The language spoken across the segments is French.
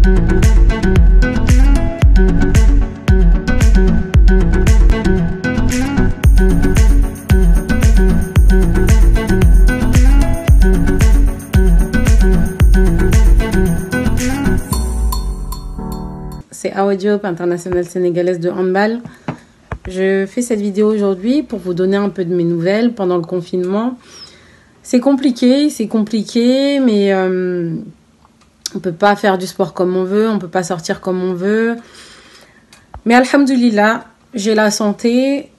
C'est Awa Diop, internationale sénégalaise de handball. Je fais cette vidéo aujourd'hui pour vous donner un peu de mes nouvelles pendant le confinement. C'est compliqué, mais on peut pas faire du sport comme on veut, on peut pas sortir comme on veut. Mais alhamdoulilah, j'ai la santé,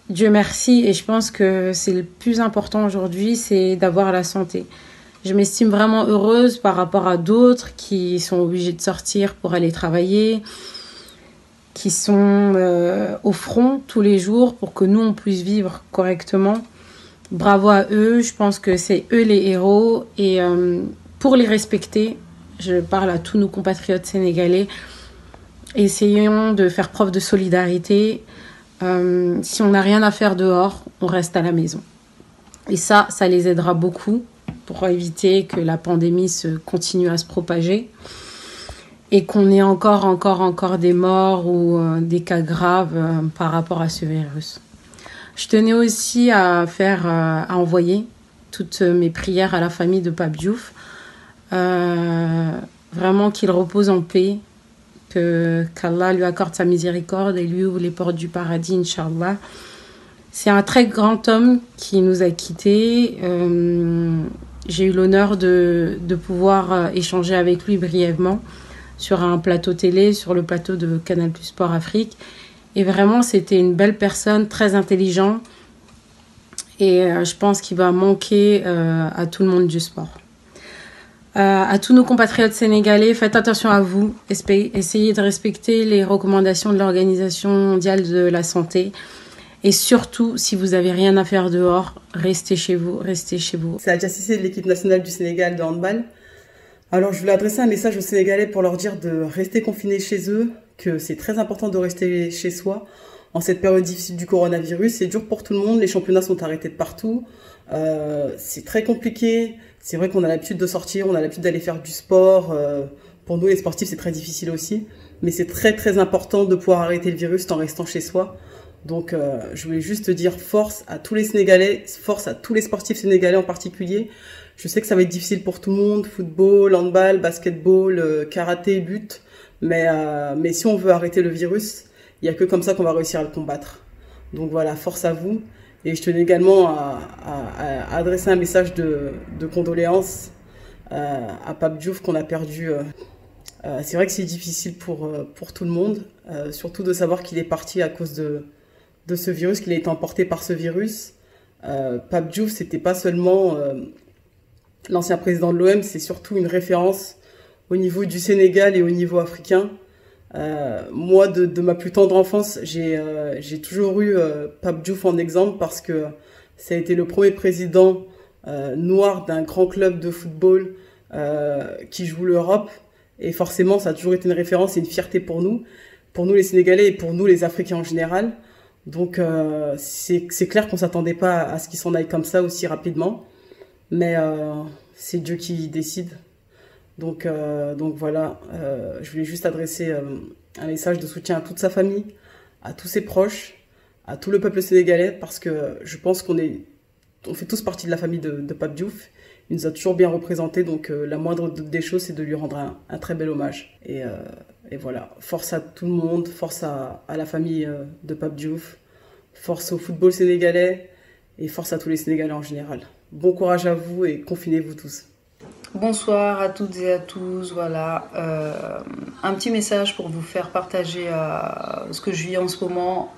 Dieu merci, et je pense que c'est le plus important aujourd'hui, c'est d'avoir la santé. Je m'estime vraiment heureuse par rapport à d'autres qui sont obligés de sortir pour aller travailler, qui sont au front tous les jours pour que nous, on puisse vivre correctement. Bravo à eux, je pense que c'est eux les héros. Et pour les respecter, je parle à tous nos compatriotes sénégalais, essayons de faire preuve de solidarité. Si on n'a rien à faire dehors, on reste à la maison. Et ça les aidera beaucoup pour éviter que la pandémie continue à se propager et qu'on ait encore des morts ou des cas graves par rapport à ce virus. Je tenais aussi à envoyer toutes mes prières à la famille de Pape Diouf. Vraiment qu'il repose en paix, qu'Allah lui accorde sa miséricorde et lui ouvre les portes du paradis, Inch'Allah. C'est un très grand homme qui nous a quittés. J'ai eu l'honneur de pouvoir échanger avec lui brièvement sur un plateau télé, sur le plateau de Canal+ Sport Afrique. Et vraiment, c'était une belle personne, très intelligent. Et je pense qu'il va manquer à tout le monde du sport. À tous nos compatriotes sénégalais, faites attention à vous. Essayez de respecter les recommandations de l'Organisation mondiale de la santé. Et surtout, si vous n'avez rien à faire dehors, restez chez vous. C'est Adja Cissé de l'équipe nationale du Sénégal de handball. Alors, je voulais adresser un message aux Sénégalais pour leur dire de rester confinés chez eux, que c'est très important de rester chez soi. En cette période difficile du coronavirus, c'est dur pour tout le monde, les championnats sont arrêtés de partout. C'est très compliqué, c'est vrai qu'on a l'habitude de sortir, on a l'habitude d'aller faire du sport. Pour nous, les sportifs, c'est très difficile aussi. Mais c'est très important de pouvoir arrêter le virus en restant chez soi. Donc, je voulais juste dire force à tous les Sénégalais, force à tous les sportifs sénégalais en particulier. Je sais que ça va être difficile pour tout le monde, football, handball, basketball, karaté, lutte. Mais si on veut arrêter le virus, il n'y a que comme ça qu'on va réussir à le combattre. Donc voilà, force à vous. Et je tenais également à adresser un message de condoléances à Pape Diouf qu'on a perdu. C'est vrai que c'est difficile pour tout le monde, surtout de savoir qu'il est parti à cause de ce virus, qu'il a été emporté par ce virus. Pape Diouf, c'était pas seulement l'ancien président de l'OM, c'est surtout une référence au niveau du Sénégal et au niveau africain. Moi, de ma plus tendre enfance, j'ai toujours eu Pape Diouf en exemple parce que ça a été le premier président noir d'un grand club de football qui joue l'Europe. Et forcément, ça a toujours été une référence et une fierté pour nous les Sénégalais et pour nous les Africains en général. Donc c'est clair qu'on s'attendait pas à ce qu'il s'en aille comme ça aussi rapidement. Mais c'est Dieu qui décide. Donc voilà, je voulais juste adresser un message de soutien à toute sa famille, à tous ses proches, à tout le peuple sénégalais, parce que je pense qu'on fait tous partie de la famille de Pape Diouf. Il nous a toujours bien représentés, donc la moindre des choses, c'est de lui rendre un très bel hommage. Et voilà, force à tout le monde, force à la famille de Pape Diouf, force au football sénégalais et force à tous les Sénégalais en général. Bon courage à vous et confinez-vous tous. Bonsoir à toutes et à tous, voilà, un petit message pour vous faire partager ce que je vis en ce moment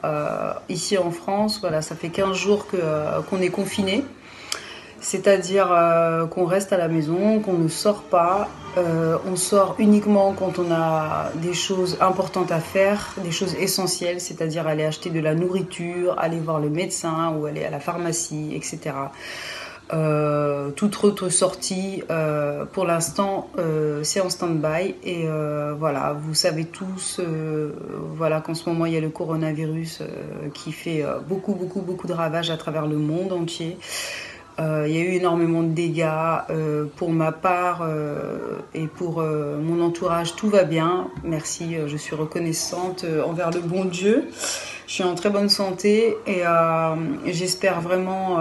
ici en France. Voilà, ça fait 15 jours qu'on est confinés, c'est-à-dire qu'on reste à la maison, qu'on ne sort pas, on sort uniquement quand on a des choses importantes à faire, des choses essentielles, c'est-à-dire aller acheter de la nourriture, aller voir le médecin ou aller à la pharmacie, etc. Toute autre sortie pour l'instant c'est en stand-by et voilà, vous savez tous voilà, qu'en ce moment il y a le coronavirus qui fait beaucoup de ravages à travers le monde entier. Il y a eu énormément de dégâts. Pour ma part et pour mon entourage, tout va bien. Merci, je suis reconnaissante envers le bon Dieu. Je suis en très bonne santé et j'espère vraiment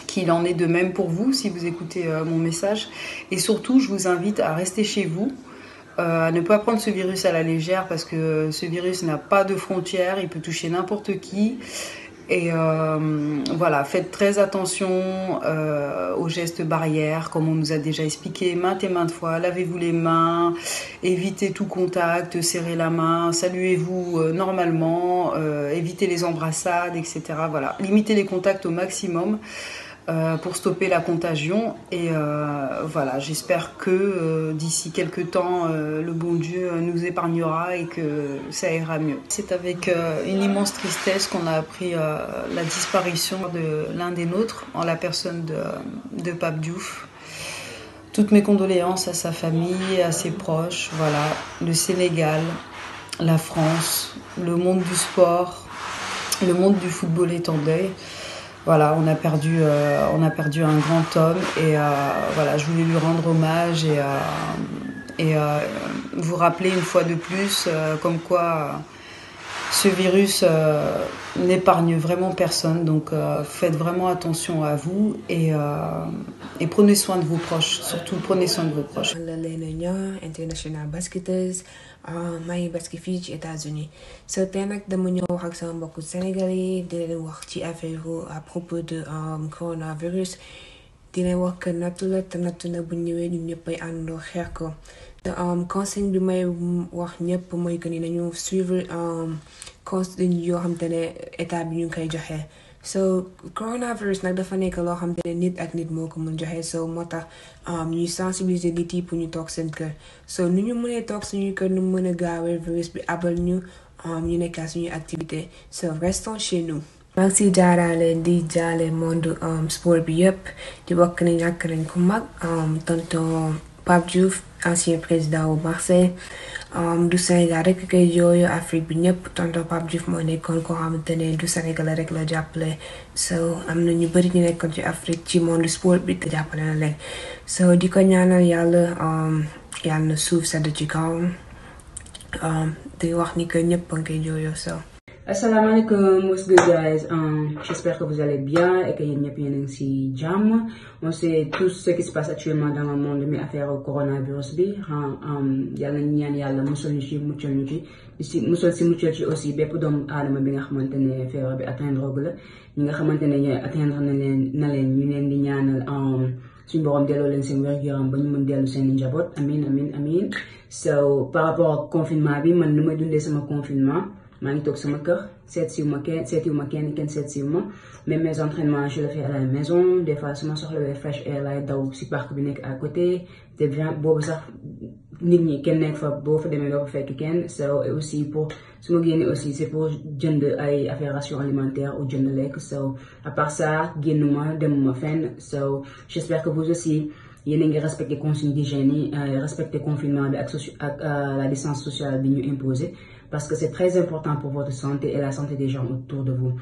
qu'il en est de même pour vous si vous écoutez mon message. Et surtout, je vous invite à rester chez vous, à ne pas prendre ce virus à la légère parce que ce virus n'a pas de frontières, il peut toucher n'importe qui. Et voilà, faites très attention aux gestes barrières, comme on nous a déjà expliqué maintes et maintes fois. Lavez-vous les mains, évitez tout contact, serrez la main, saluez-vous normalement, évitez les embrassades, etc. Voilà, limitez les contacts au maximum pour stopper la contagion. Et voilà, j'espère que d'ici quelques temps, le bon Dieu nous épargnera et que ça ira mieux. C'est avec une immense tristesse qu'on a appris la disparition de l'un des nôtres, en la personne de Pape Diouf. Toutes mes condoléances à sa famille, à ses proches. Voilà, le Sénégal, la France, le monde du sport, le monde du football est en deuil. Voilà, on a perdu un grand homme et voilà, je voulais lui rendre hommage et vous rappeler une fois de plus comme quoi ce virus n'épargne vraiment personne. Donc faites vraiment attention à vous et prenez soin de vos proches, surtout prenez soin de vos proches. International basketers may basket fii ci États-Unis so tey nag dama ñëw wax ak sama mbokku sénégalais di leen wax ci affaire à propos de coronavirus di leen wax que nattu la te nattu na bu ñëwee ñun ñëpp ay àndandoo xeex ko te conseil bi may wax ñëpp mooy que ni nañu suivre consigne yoo xam te ne état bi ñu ngi koy joxe. So coronavirus nag dafa nekk loo xam te ne nit ak nit moo ko mën joxe so moo tax ñuy sensibiliser nit yi pour ñu toog seen kër so nu ñu mënee toog suñu kër nu mën a gaawee virus bi abal ñu nekk suñuy activité so restons chez nous. maa ngi si jaaraale di jaale monde sport bi yëpp di bokk ne ñàkk nañ ko mag tonton Pape Diouf ancien président au Marseille du Sénégal rek kay jooyu Afrique bi ñëpp tonton Pape Diouf moo nekkoon koo xamante ne du Sénégal rek la jàppale so am na ñu bëri ñu nekkoon ci Afrique ci monde sport bi te jàppale na leen so di ko ñaanal yàlla na suuf sedd ci kawam di wax ni que ñëpp a ngi koy jooyoo so. Assalamu alaikum, what's good guys? J'espère que vous allez bien et que vous avez bien si jam. On sait tout ce qui se passe actuellement dans le monde, mais affaire au coronavirus bi. Yalla ñaan yalla musul ñu ci muccal ñu ci musul ci muccal ci aussi bépp doom aadama bi nga xamantene feebar bi atteindre gu la ñi nga xamantene ñoy atteindre na leen ñu leen di ñaanal suñu borom delloo leen seen wér yaram ba ñu mën dellu seen njaboot amin amin amin. So par rapport au confinement bi man nu may dundee sama confinement maa ngi toog sama kër seetiwuma kenn seetiwuma même mes entraînements je le fais à la maison des fois su ma soxlawee fresh air laay daw si parc bi nekk à côté te bien boobu sax nit ñi kenn nekk fa boo fa demee doo fa fekk kenn so et aussi pour su ma génnee aussi c'est pour jënd ay affaires ration alimentaire ou jënd lekk so à part ça génnuma demuma fenn so j'espère que vous aussi yéen a ngi respecté consignes d'hygiène yi respecté confinement bi ak la distance sociale bi ñu imposé parce que c'est très important pour votre santé et la santé des gens autour de vous.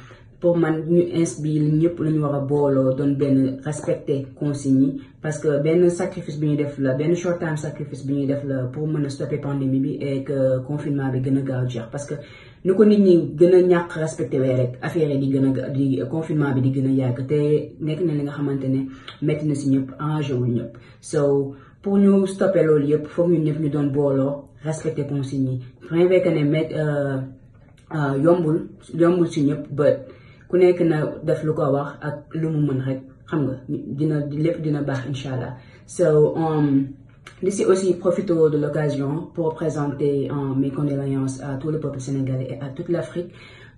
Pour man ñu inspire ñëpp la ñu war a booloo doon benn respecter consignes yi parce que benn sacrifice bi ñuy def la benn short time sacrifice bi ñuy def la pour mën a stopper pandémie bi et que confinement bi gën a gaaw jeex parce que nu ko nit ñi gën a ñàkk respecté wee rek affaire yi di confinement bi di gën a yàgg te nekk na li nga xamante ne métti na si ñëpp enjeu wul ñëpp so pour ñu stopper loolu yëpp foog ñun ñëpp ñu doon booloo respecter consignes yi bien que ne yombul si ñëpp ba ku nekk na def lu ko wax ak lu mu mën rek xam nga lépp dina baax inchallah so d'ici aussi profito de l'occasion pour présenter mes condoléances à tout le peuple sénégalais et à toute l'Afrique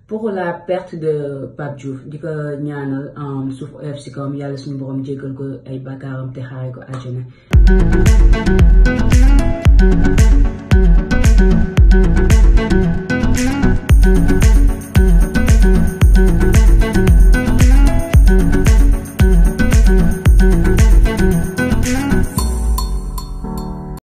pour la perte de Pape Diouf di ko ñaanal suuf oyof si kawam yàlla suñu borom jéggal ko ay bakkaaram te xaare ko àjjana